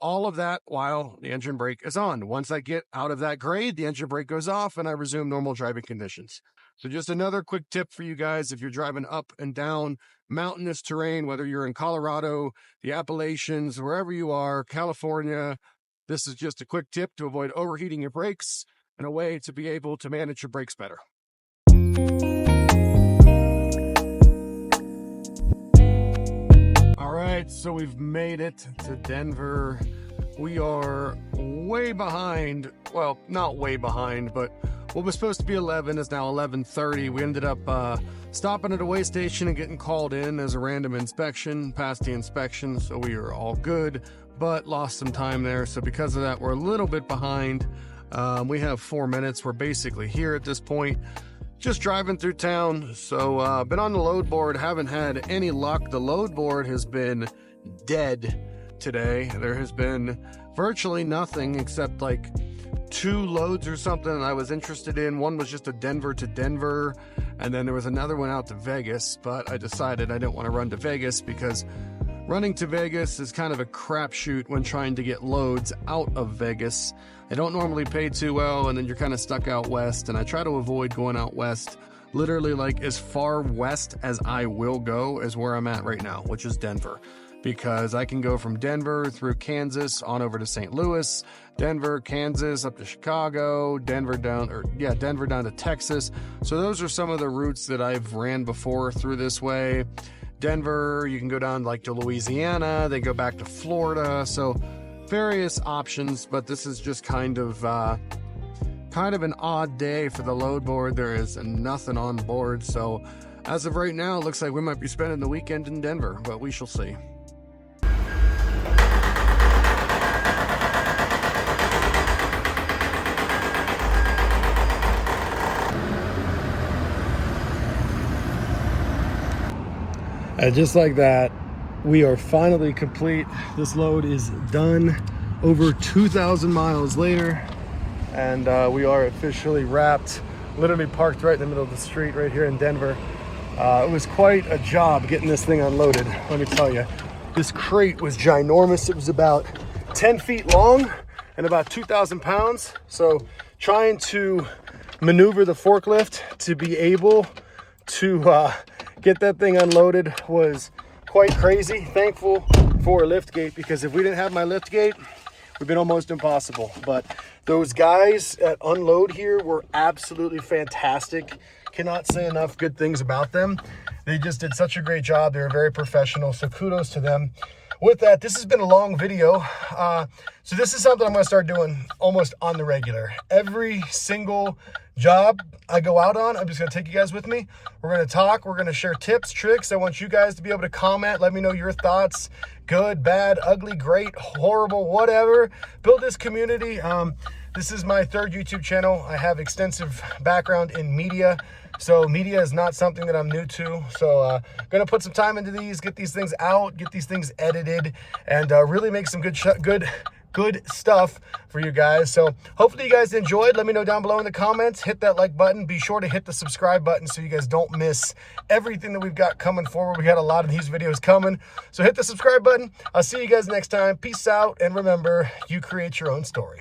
All of that while the engine brake is on. Once I get out of that grade, the engine brake goes off and I resume normal driving conditions. So just another quick tip for you guys if you're driving up and down mountainous terrain, whether you're in Colorado, the Appalachians, wherever you are, California. This is just a quick tip to avoid overheating your brakes and a way to be able to manage your brakes better. All right, so we've made it to Denver. We are way behind, well, not way behind, but what was supposed to be 11 is now 11:30. We ended up stopping at a way station and getting called in as a random inspection, passed the inspection, so we are all good, but lost some time there. So because of that, we're a little bit behind. We have 4 minutes. We're basically here at this point, just driving through town. So been on the load board, haven't had any luck. The load board has been dead today. There has been virtually nothing except like 2 loads or something I was interested in. One was just a Denver to Denver, and then there was another one out to Vegas, but I decided I didn't want to run to Vegas because running to Vegas is kind of a crapshoot when trying to get loads out of Vegas. They don't normally pay too well, and then you're kind of stuck out west, and I try to avoid going out west. Literally, like, as far west as I will go is where I'm at right now, which is Denver, because I can go from Denver through Kansas on over to St. Louis, Denver, Kansas, up to Chicago, Denver down to Texas. So those are some of the routes that I've ran before through this way. Denver, you can go down like to Louisiana, they go back to Florida. So various options, but this is just kind of an odd day for the load board. There is nothing on board. So as of right now, it looks like we might be spending the weekend in Denver, but we shall see. And just like that, we are finally complete. This load is done over 2,000 miles later, and we are officially wrapped. Literally parked right in the middle of the street right here in Denver. It was quite a job getting this thing unloaded, let me tell you. This crate was ginormous. It was about 10 feet long and about 2,000 pounds. So trying to maneuver the forklift to be able to get that thing unloaded was quite crazy. Thankful for liftgate, because if we didn't have my liftgate, it would been almost impossible. But those guys at Unload here were absolutely fantastic. Cannot say enough good things about them. They just did such a great job. They were very professional, so kudos to them. With that, this has been a long video. So this is something I'm gonna start doing almost on the regular. Every single job I go out on, I'm just gonna take you guys with me. We're gonna talk, we're gonna share tips, tricks. I want you guys to be able to comment, let me know your thoughts, good, bad, ugly, great, horrible, whatever. Build this community. This is my 3rd YouTube channel. I have extensive background in media. So media is not something that I'm new to. So gonna put some time into these, get these things out, get these things edited, and really make some good stuff for you guys. So hopefully you guys enjoyed. Let me know down below in the comments. Hit that like button. Be sure to hit the subscribe button so you guys don't miss everything that we've got coming forward. We got a lot of these videos coming. So hit the subscribe button. I'll see you guys next time. Peace out. And remember, you create your own story.